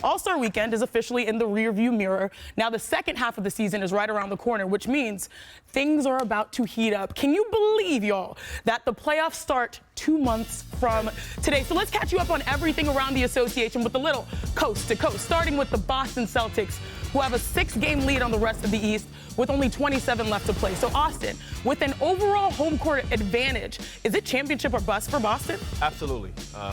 All-Star Weekend is officially in the rearview mirror. Now the second half of the season is right around the corner, which means things are about to heat up. Can you believe, y'all, that the playoffs start 2 months from today? So let's catch you up on everything around the association with a little coast to coast, starting with the Boston Celtics, who have a 6-game lead on the rest of the East with only 27 left to play. So Austin, with an overall home court advantage, is it championship or bust for Boston? Absolutely.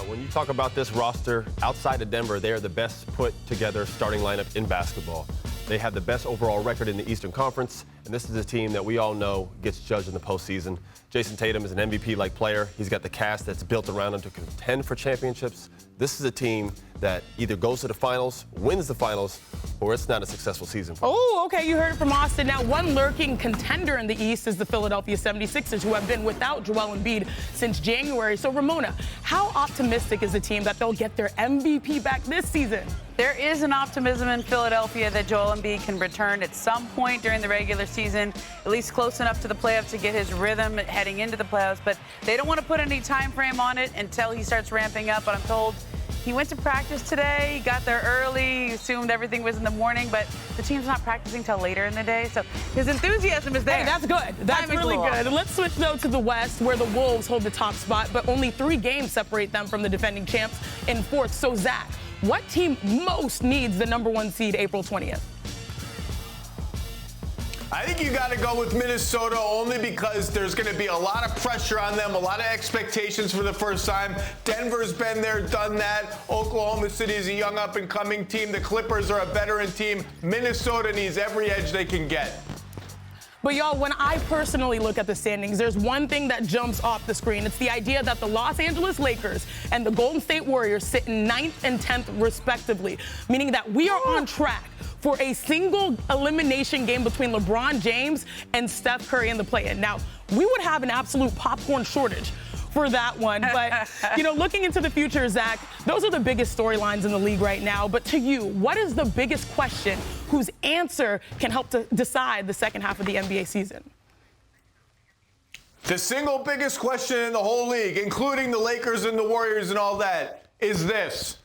When you talk about this roster outside of Denver, they are the best put together starting lineup in basketball. They have the best overall record in the Eastern Conference, and this is a team that we all know gets judged in the postseason. Jason Tatum is an MVP-like player. He's got the cast that's built around him to contend for championships. This is a team that either goes to the finals, wins the finals, or it's not a successful season for them. Oh, okay, you heard it from Austin. Now, one lurking contender in the East is the Philadelphia 76ers, who have been without Joel Embiid since January. So, Ramona, how optimistic is the team that they'll get their MVP back this season? There is an optimism in Philadelphia that Joel Embiid can return at some point during the regular season, at least close enough to the playoffs to get his rhythm heading into the playoffs. But they don't want to put any time frame on it until he starts ramping up. But I'm told he went to practice today, he got there early, assumed everything was in the morning, but the team's not practicing till later in the day. So his enthusiasm is there. Hey, that's good. That's really good. Let's switch, though, to the West, where the Wolves hold the top spot, but only 3 games separate them from the defending champs in 4th. So, Zach, what team most needs the #1 seed April 20th? I think you got to go with Minnesota only because there's going to be a lot of pressure on them, a lot of expectations for the first time. Denver's been there, done that. Oklahoma City is a young up-and-coming team. The Clippers are a veteran team. Minnesota needs every edge they can get. But, y'all, when I personally look at the standings, there's one thing that jumps off the screen. It's the idea that the Los Angeles Lakers and the Golden State Warriors sit in 9th and 10th, respectively, meaning that we are on track for a single elimination game between LeBron James and Steph Curry in the play-in. Now, we would have an absolute popcorn shortage for that one. But, looking into the future, Zach, those are the biggest storylines in the league right now. But to you, what is the biggest question whose answer can help to decide the second half of the NBA season? The single biggest question in the whole league, including the Lakers and the Warriors and all that, is this.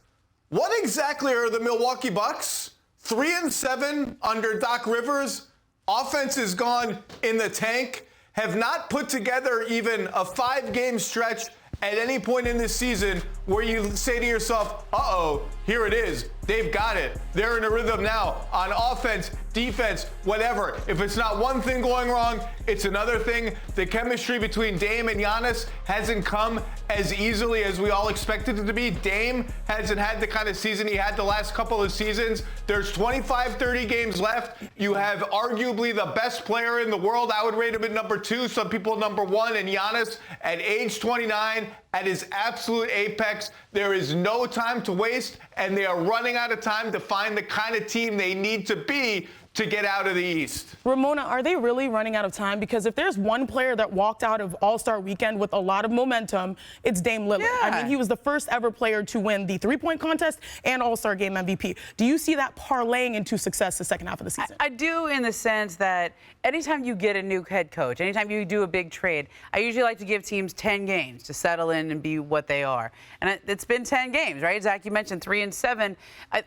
What exactly are the Milwaukee Bucks? 3-7 under Doc Rivers. Offense is gone in the tank. Have not put together even a 5-game stretch at any point in this season where you say to yourself, uh-oh, here it is. They've got it. They're in a rhythm now on offense, defense, whatever. If it's not one thing going wrong, it's another thing. The chemistry between Dame and Giannis hasn't come as easily as we all expected it to be. Dame hasn't had the kind of season he had the last couple of seasons. There's 25, 30 games left. You have arguably the best player in the world. I would rate him at #2. Some people #1. And Giannis at age 29, at his absolute apex. There is no time to waste, and they are running out of time to find the kind of team they need to be to get out of the East. Ramona, are they really running out of time? Because if there's one player that walked out of All-Star Weekend with a lot of momentum, it's Dame Lillard. Yeah. I mean, he was the first ever player to win the 3-point contest and All-Star Game MVP. Do you see that parlaying into success the second half of the season? I do, in the sense that anytime you get a new head coach, anytime you do a big trade, I usually like to give teams 10 games to settle in and be what they are. And it's been 10 games, right? Zach, you mentioned 3-7.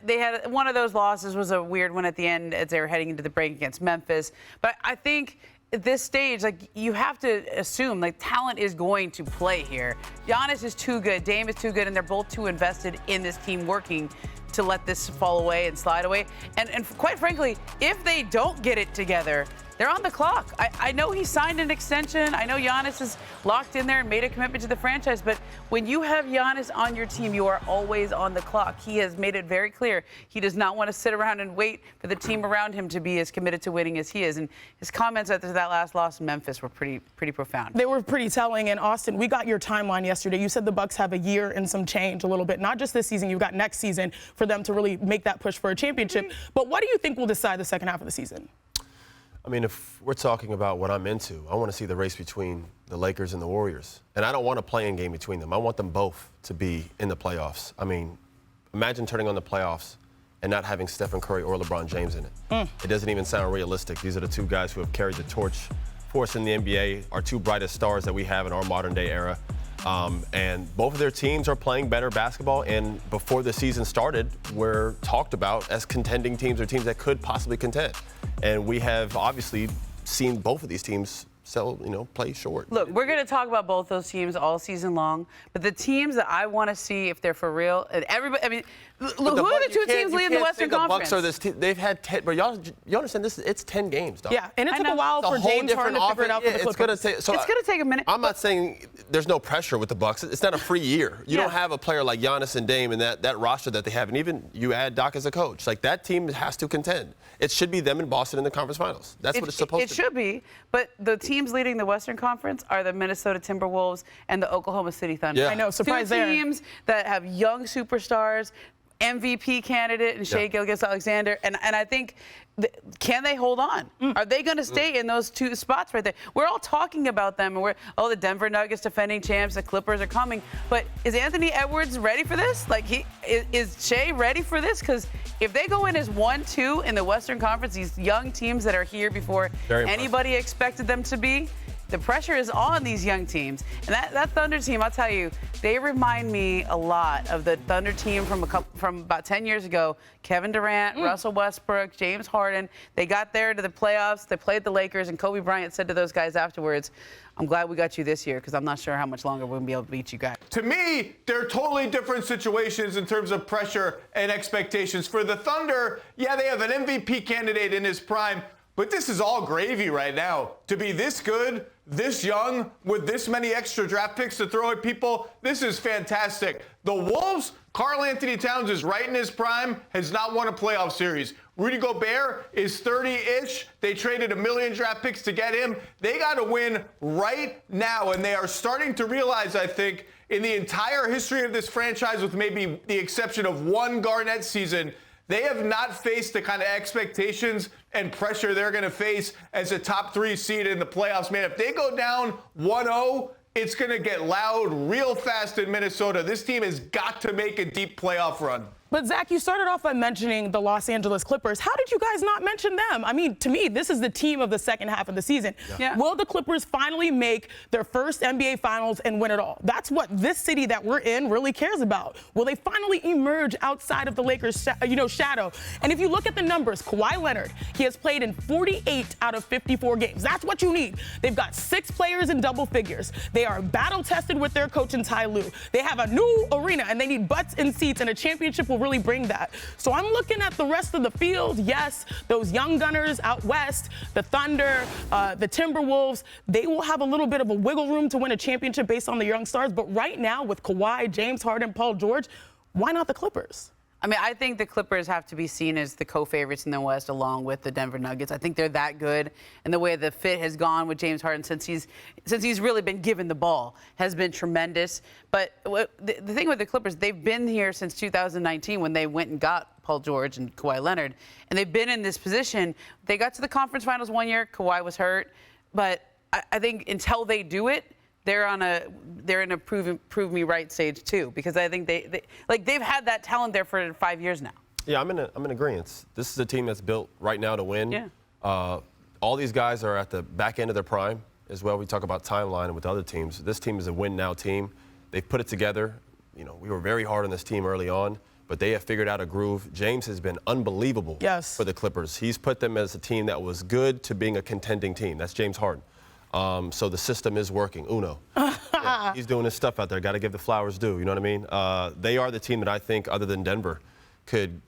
They had one of those losses was a weird one at the end as they were heading into the break against Memphis. But I think at this stage, you have to assume, talent is going to play here. Giannis is too good. Dame is too good, and they're both too invested in this team working to let this fall away and slide away. And quite frankly, if they don't get it together, they're on the clock. I know he signed an extension. I know Giannis is locked in there and made a commitment to the franchise. But when you have Giannis on your team, you are always on the clock. He has made it very clear he does not want to sit around and wait for the team around him to be as committed to winning as he is. And his comments after that last loss in Memphis were pretty profound. They were pretty telling. And Austin, we got your timeline yesterday. You said the Bucks have a year and some change a little bit. Not just this season, you've got next season for them to really make that push for a championship. But what do you think will decide the second half of the season? I mean, if we're talking about what I'm into, I want to see the race between the Lakers and the Warriors. And I don't want a play-in game between them. I want them both to be in the playoffs. I mean, imagine turning on the playoffs and not having Stephen Curry or LeBron James in it. It doesn't even sound realistic. These are the two guys who have carried the torch for us in the NBA, our two brightest stars that we have in our modern-day era. And both of their teams are playing better basketball. And before the season started, we're talked about as contending teams or teams that could possibly contend. And we have obviously seen both of these teams play short. Look, we're going to talk about both those teams all season long, but the teams that I want to see if they're for real, and everybody, I mean, who are the two teams leading the Western Conference? The Bucks are this team. They've had 10, but you understand this? It's 10 games, dog. Yeah, and it took a while for James Harden to figure it out for the Clippers. It's going to take a minute. I'm not saying there's no pressure with the Bucks. It's not a free year. You don't have a player like Giannis and Dame and that roster that they have, and even you add Doc as a coach. Like, that team has to contend. It should be them in Boston in the conference finals. That's what it's supposed to be. It should be, but the teams leading the Western Conference are the Minnesota Timberwolves and the Oklahoma City Thunder. Yeah. I know, surprise there. Two teams that have young superstars, MVP candidate and Shai Gilgeous-Alexander, and I think, can they hold on? Are they going to stay in those two spots right there? We're all talking about them, and the Denver Nuggets defending champs, the Clippers are coming, but is Anthony Edwards ready for this? Like, is Shai ready for this? Because if they go in as 1-2 in the Western Conference, these young teams that are here before anybody expected them to be, the pressure is on these young teams. And that Thunder team, I'll tell you, they remind me a lot of the Thunder team from about 10 years ago. Kevin Durant, Russell Westbrook, James Harden. They got there to the playoffs. They played the Lakers, and Kobe Bryant said to those guys afterwards, I'm glad we got you this year because I'm not sure how much longer we're going to be able to beat you guys. To me, they're totally different situations in terms of pressure and expectations. For the Thunder, yeah, they have an MVP candidate in his prime, but this is all gravy right now. To be this good, this young, with this many extra draft picks to throw at people, this is fantastic. The Wolves, Karl Anthony Towns is right in his prime, has not won a playoff series. Rudy Gobert is 30-ish. They traded $1 million draft picks to get him. They got to win right now, and they are starting to realize, I think, in the entire history of this franchise, with maybe the exception of one Garnett season, they have not faced the kind of expectations and pressure they're going to face as a top 3 seed in the playoffs. Man, if they go down 1-0, it's going to get loud real fast in Minnesota. This team has got to make a deep playoff run. But, Zach, you started off by mentioning the Los Angeles Clippers. How did you guys not mention them? I mean, to me, this is the team of the second half of the season. Yeah. Will the Clippers finally make their first NBA Finals and win it all? That's what this city that we're in really cares about. Will they finally emerge outside of the Lakers' shadow? And if you look at the numbers, Kawhi Leonard, he has played in 48 out of 54 games. That's what you need. They've got 6 players in double figures. They are battle-tested with their coach in Ty Lue. They have a new arena, and they need butts in seats, and a championship will really bring that. So I'm looking at the rest of the field. Yes, those young gunners out west, the Thunder, the Timberwolves, they will have a little bit of a wiggle room to win a championship based on the young stars. But right now with Kawhi, James Harden, Paul George, why not the Clippers? I mean, I think the Clippers have to be seen as the co-favorites in the West along with the Denver Nuggets. I think they're that good, and the way the fit has gone with James Harden since he's really been given the ball has been tremendous. But the thing with the Clippers, they've been here since 2019 when they went and got Paul George and Kawhi Leonard, and they've been in this position. They got to the conference finals one year. Kawhi was hurt, but I think until they do it, they're in a prove me right stage too, because I think they've had that talent there for 5 years now. Yeah, I'm in agreement. This is a team that's built right now to win. Yeah. All these guys are at the back end of their prime as well. We talk about timeline and with other teams. This team is a win now team. They've put it together. We were very hard on this team early on, but they have figured out a groove. James has been unbelievable for the Clippers. He's put them as a team that was good to being a contending team. That's James Harden. So the system is working. Uno. Yeah, he's doing his stuff out there. Got to give the flowers due. You know what I mean? They are the team that I think, other than Denver, could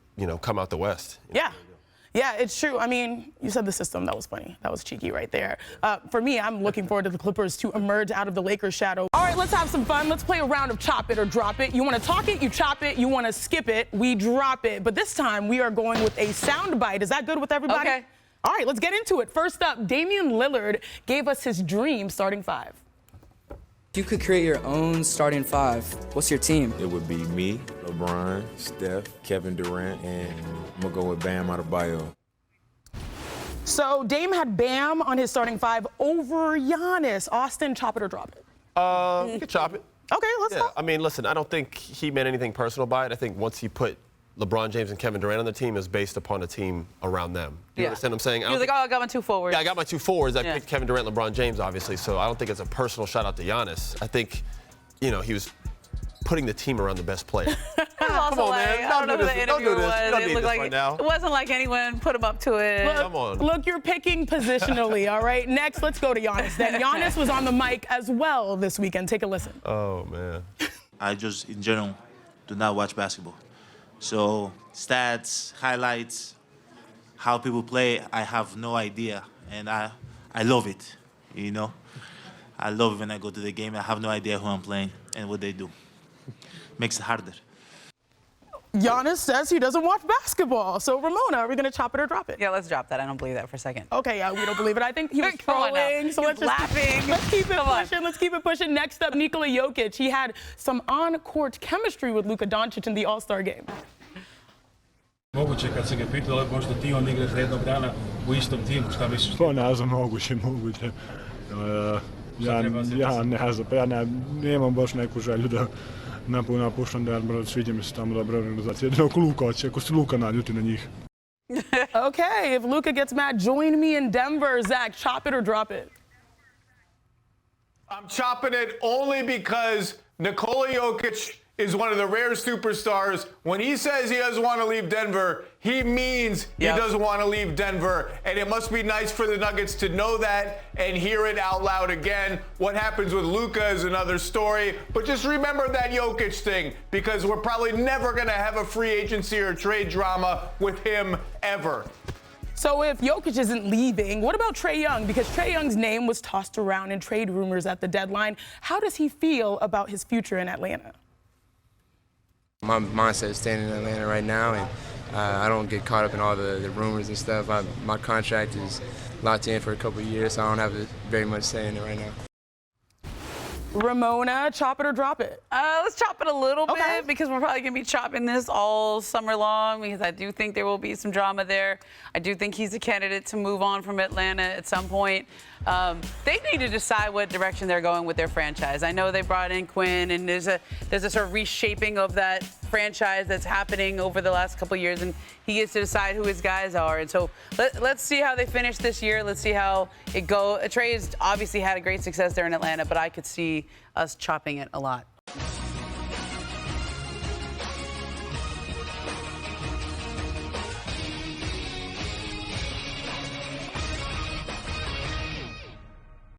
come out the West. Yeah. Yeah, it's true. I mean, you said the system. That was funny. That was cheeky right there. For me, I'm looking forward to the Clippers to emerge out of the Lakers' shadow. All right, let's have some fun. Let's play a round of chop it or drop it. You want to talk it, you chop it. You want to skip it, we drop it. But this time, we are going with a sound bite. Is that good with everybody? Okay. All right, let's get into it. First up, Damian Lillard gave us his dream starting 5. If you could create your own starting 5, what's your team? It would be me, LeBron, Steph, Kevin Durant, and I'm going to go with Bam Adebayo. So Dame had Bam on his starting 5 over Giannis. Austin, chop it or drop it? You can chop it. Okay, let's talk. I mean, listen, I don't think he meant anything personal by it. I think once he put LeBron James and Kevin Durant on the team, is based upon a team around them. You understand what I'm saying? He was like, I got my 2 forwards. Yeah, I got my 2 forwards. I picked Kevin Durant, LeBron James, obviously. So I don't think it's a personal shout out to Giannis. I think you know, he was putting the team around the best player. Come on, man. I don't know who the interviewer was. It looked like right now. It wasn't like anyone put him up to it. Look, Come on. Look, you're picking positionally, all right? Next, let's go to Giannis. Then Giannis was on the mic as well this weekend. Take a listen. Oh, man. I just, in general, do not watch basketball. So stats, highlights, how people play, I have no idea. And I love it, you know? I love it when I go to the game. I have no idea who I'm playing and what they do. Makes it harder. Giannis says he doesn't watch basketball. So, Ramona, are we going to chop it or drop it? Yeah, let's drop that. I don't believe that for a second. Okay, yeah, we don't believe it. I think he was Come on now. trolling. So He's let's just laughing. Let's keep it Come on. pushing. Let's keep it pushing. Next up, Nikola Jokic. He had some on-court chemistry with Luka Doncic in the All-Star game. Moguće kad se ga pitalo, možda ti on igraš jednog dana u istom timu, šta misliš? Pa ne znam, moguće. Ja nemam baš neku želju da napuštam Denver, sviđa mi se tamo dobra organizacija. Jedino ako Luka hoće, ako se Luka naljuti na njih. Okay, if Luka gets mad, join me in Denver. Zach, chop it or drop it? I'm chopping it only because Nikola Jokic is one of the rare superstars. When he says he doesn't want to leave Denver, he means he doesn't want to leave Denver. And it must be nice for the Nuggets to know that and hear it out loud again. What happens with Luka is another story. But just remember that Jokic thing, because we're probably never going to have a free agency or trade drama with him ever. So if Jokic isn't leaving, what about Trae Young? Because Trae Young's name was tossed around in trade rumors at the deadline. How does he feel about his future in Atlanta? My mindset is staying in Atlanta right now, and I don't get caught up in all the rumors and stuff. My contract is locked in for a couple of years, so I don't have very much say in it right now. Ramona, chop it or drop it? Let's chop it a little bit, because we're probably going to be chopping this all summer long, because I do think there will be some drama there. I do think he's a candidate to move on from Atlanta at some point. They need to decide what direction they're going with their franchise. I know they brought in Quinn, and there's a sort of reshaping of that franchise that's happening over the last couple of years, and he gets to decide who his guys are. And so let's see how they finish this year. Let's see how it goes. Trae has obviously had a great success there in Atlanta, but I could see us chopping it a lot.